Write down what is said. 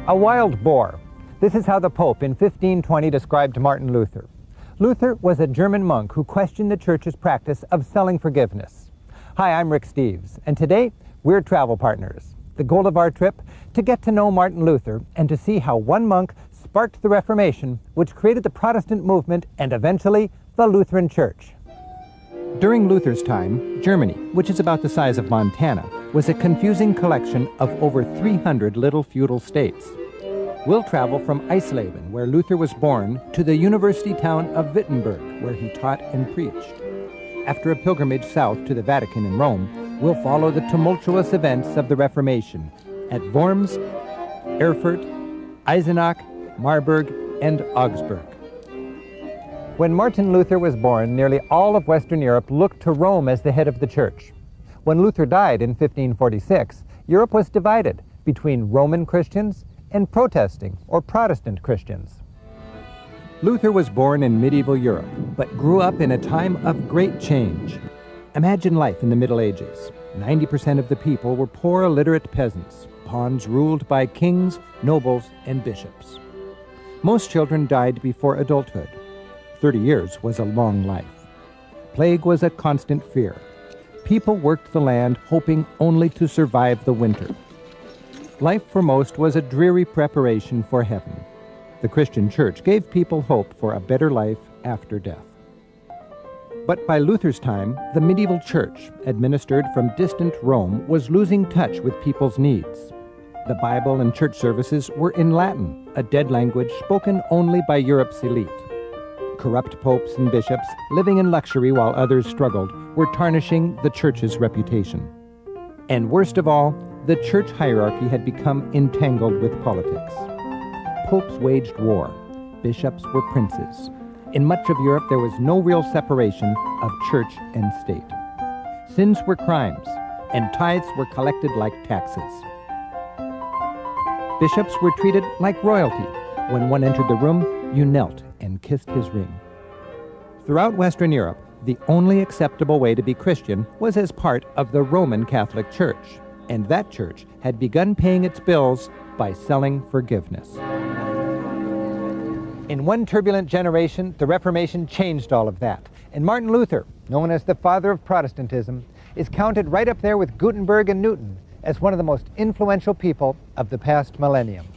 A wild boar. This is how the Pope in 1520 described Martin Luther. Luther was a German monk who questioned the Church's practice of selling forgiveness. Hi, I'm Rick Steves, and today we're travel partners. The goal of our trip? To get to know Martin Luther and to see how one monk sparked the Reformation, which created the Protestant movement and eventually the Lutheran Church. During Luther's time, Germany, which is about the size of Montana, was a confusing collection of over 300 little feudal states. We'll travel from Eisleben, where Luther was born, to the university town of Wittenberg, where he taught and preached. After a pilgrimage south to the Vatican in Rome, we'll follow the tumultuous events of the Reformation at Worms, Erfurt, Eisenach, Marburg, and Augsburg. When Martin Luther was born, nearly all of Western Europe looked to Rome as the head of the Church. When Luther died in 1546, Europe was divided between Roman Christians and protesting or Protestant Christians. Luther was born in medieval Europe, but grew up in a time of great change. Imagine life in the Middle Ages. 90% of the people were poor, illiterate peasants, pawns ruled by kings, nobles, and bishops. Most children died before adulthood. 30 years was a long life. Plague was a constant fear. People worked the land hoping only to survive the winter. Life for most was a dreary preparation for heaven. The Christian Church gave people hope for a better life after death. But by Luther's time, the medieval church, administered from distant Rome, was losing touch with people's needs. The Bible and church services were in Latin, a dead language spoken only by Europe's elite. Corrupt popes and bishops, living in luxury while others struggled, were tarnishing the church's reputation. And worst of all, the church hierarchy had become entangled with politics. Popes waged war. Bishops were princes. In much of Europe, there was no real separation of church and state. Sins were crimes, and tithes were collected like taxes. Bishops were treated like royalty. When one entered the room, you knelt and kissed his ring. Throughout Western Europe, the only acceptable way to be Christian was as part of the Roman Catholic Church, and that church had begun paying its bills by selling forgiveness. In one turbulent generation, the Reformation changed all of that, and Martin Luther, known as the father of Protestantism, is counted right up there with Gutenberg and Newton as one of the most influential people of the past millennium.